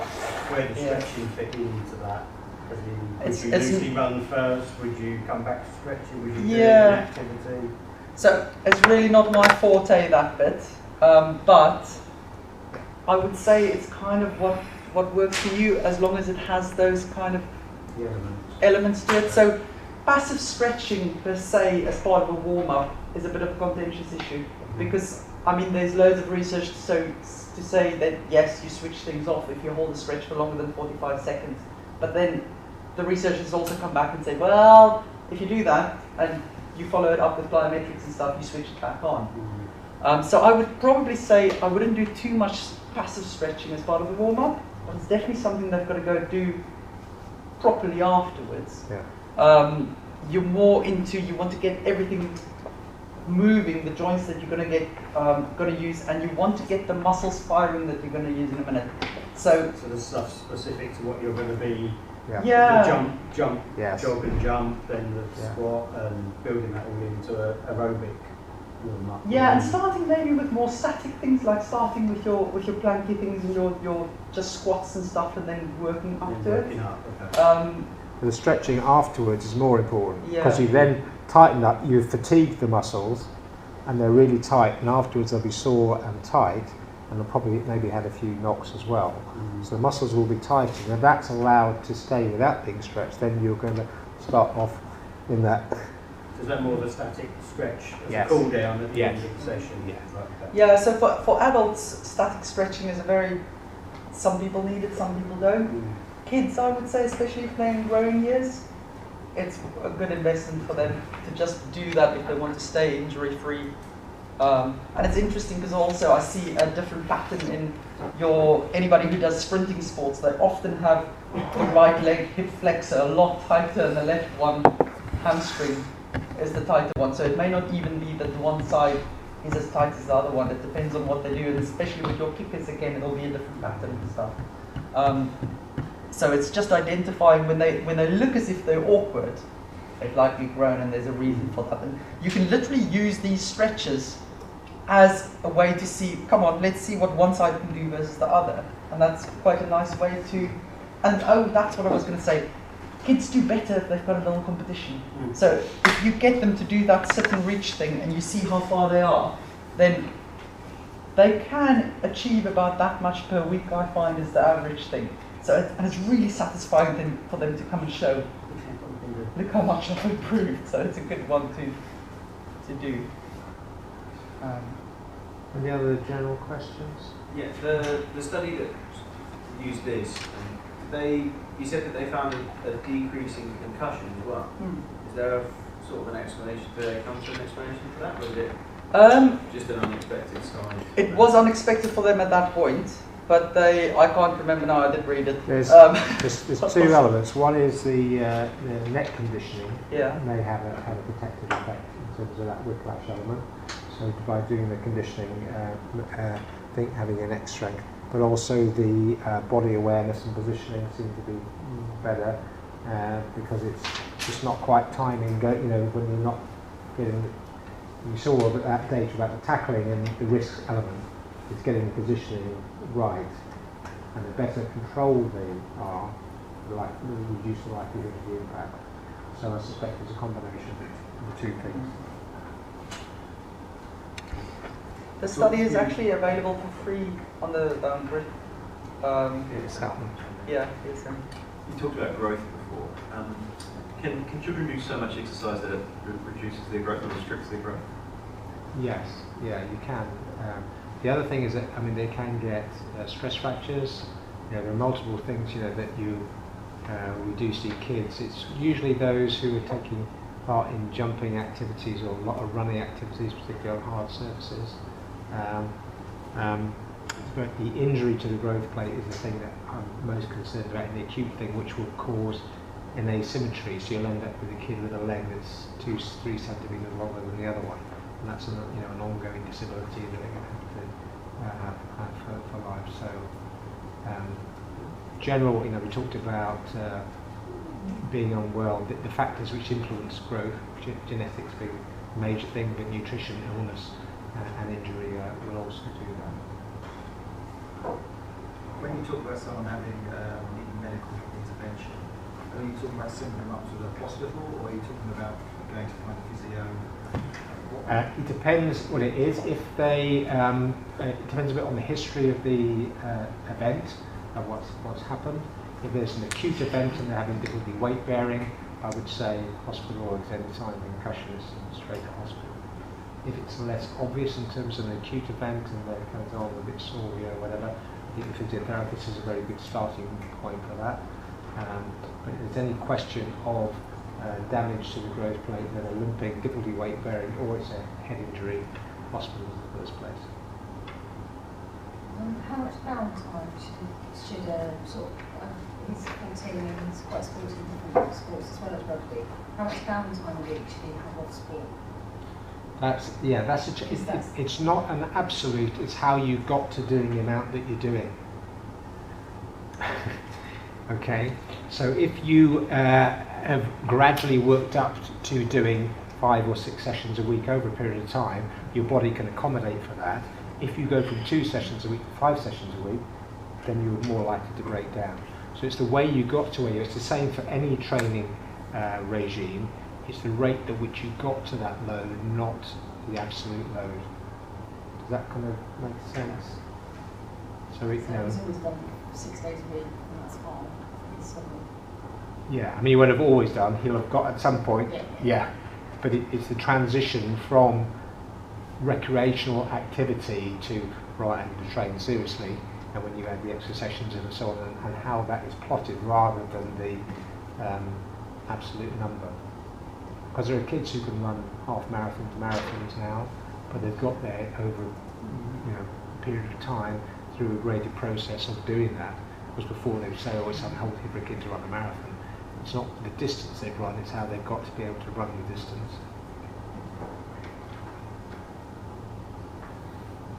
Where the stretching fit into that? As in, would you usually run first? Would you come back to stretching? Would you do an activity? So it's really not my forte, that bit, but I would say it's kind of what works for you, as long as it has those kind of elements to it. So passive stretching per se as part of a warm-up is a bit of a contentious issue, because I mean there's loads of research to say that yes, you switch things off if you hold a stretch for longer than 45 seconds, but then the researchers also come back and say, well, if you do that and you follow it up with plyometrics and stuff, you switch it back on. So I would probably say I wouldn't do too much passive stretching as part of a warm-up, but it's definitely something they've got to go do properly afterwards. You're more into, you want to get everything moving, the joints that you're going to use, and you want to get the muscles firing that you're going to use in a minute. So the stuff specific to what you're going to be. The jump, jog and jump, then the squat, and building that all into a aerobic warm-up. And starting maybe with more static things, like starting with your planky things and your just squats and stuff, and then working up to it. The stretching afterwards is more important, because you then tighten up, you fatigue the muscles, and they're really tight, and afterwards they'll be sore and tight, and they'll probably maybe have a few knocks as well. So the muscles will be tightened, and if that's allowed to stay without being stretched, then you're going to start off in that. So is that more of a static stretch as a cool down at the end of the session? So for adults, static stretching is some people need it, some people don't. Kids, I would say, especially playing growing years, it's a good investment for them to just do that if they want to stay injury-free. And it's interesting because also I see a different pattern in anybody who does sprinting sports. They often have the right leg hip flexor a lot tighter than the left one. Hamstring is the tighter one, so it may not even be that one side is as tight as the other one. It depends on what they do, and especially with your kickers, again, it'll be a different pattern and stuff. So it's just identifying when they look as if they're awkward, they've likely grown, and there's a reason for that. And you can literally use these stretches as a way to see, come on, let's see what one side can do versus the other. And that's quite a nice way to, and that's what I was going to say. Kids do better if they've got a little competition. So if you get them to do that sit and reach thing and you see how far they are, then they can achieve about that much per week, I find, is the average thing. So and it's really satisfying for them to come and show, look how much I've improved. So it's a good one to do. Any other general questions? Yeah, the study that used this, you said that they found a decrease in concussion as well. Is there a sort of an explanation? Did they come to an explanation for that, or is it just an unexpected sign? It was unexpected for them at that point, but I can't remember now. I did read it. There's two elements. One is the neck conditioning. May have a protective effect in terms of that whiplash element. So by doing the conditioning, I think having a neck strength, but also the body awareness and positioning seem to be better because it's just not quite timing. When you're not getting, you saw that data about the tackling and the risk element. It's getting the positioning right, and the better controlled they are, the reduce the likelihood of the impact. So I suspect it's a combination of the two things. The study is actually available for free on the grid. It's happened. Yeah, it's You talked about growth before. Can children do so much exercise that it reduces their growth or restricts their growth? Yes, you can. The other thing is that they can get stress fractures. There are multiple things that we do see kids. It's usually those who are taking part in jumping activities or a lot of running activities, particularly on hard surfaces. But the injury to the growth plate is the thing that I'm most concerned about, in the acute thing, which will cause an asymmetry. So you'll end up with a kid with a leg that's 2-3 centimeters longer than the other one, and that's an ongoing disability that they're going to have for life. So general, we talked about being unwell, the factors which influence growth, genetics being major thing, but nutrition, illness, and injury will also do that. When you talk about someone having needing medical intervention, are you talking about sending them up to the hospital, or are you talking about going to find a physio? It depends what it is. If they, it depends a bit on the history of the event, of what's happened. If there's an acute event and they're having difficulty weight bearing, I would say hospital or extended time concussion is straight to hospital. If it's less obvious in terms of an acute event and they're kind of a bit sore or whatever, I think the physiotherapist is a very good starting point for that. But if there's any question of damage to the growth plate, then a limping, difficulty weight bearing, or it's a head injury, hospital is the first place. How much downtime should sort of, he's 14 and he's quite sporty in different sports as well as rugby. How much downtime would he actually have off sport? It's not an absolute, it's how you got to doing the amount that you're doing. Okay, so if you have gradually worked up to doing 5 or 6 sessions a week over a period of time, your body can accommodate for that. If you go from 2 sessions a week to 5 sessions a week, then you're more likely to break down. So it's the way you got to where you're, it's the same for any training regime. It's the rate at which you got to that load, not the absolute load. Does that kind of make sense? So He's always done 6 days a week, and that's fine. Yeah, I mean, he would have always done. He'll have got at some point. Yeah. But it's the transition from recreational activity to right, I need to train seriously, and when you add the extra sessions and so on, and how that is plotted rather than the absolute number. Because there are kids who can run half marathons now, but they've got there over a period of time through a graded process of doing that. Because before they would say, oh, it's unhealthy for a kid to run a marathon. It's not the distance they've run, it's how they've got to be able to run the distance.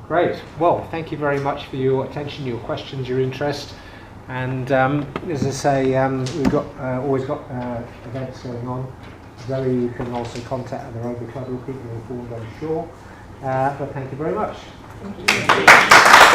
Great. Well, thank you very much for your attention, your questions, your interest. And as I say, we've got always got events going on. Zoe, you can also contact the Rugby Club. We'll keep you informed, I'm sure. But thank you very much. Thank you.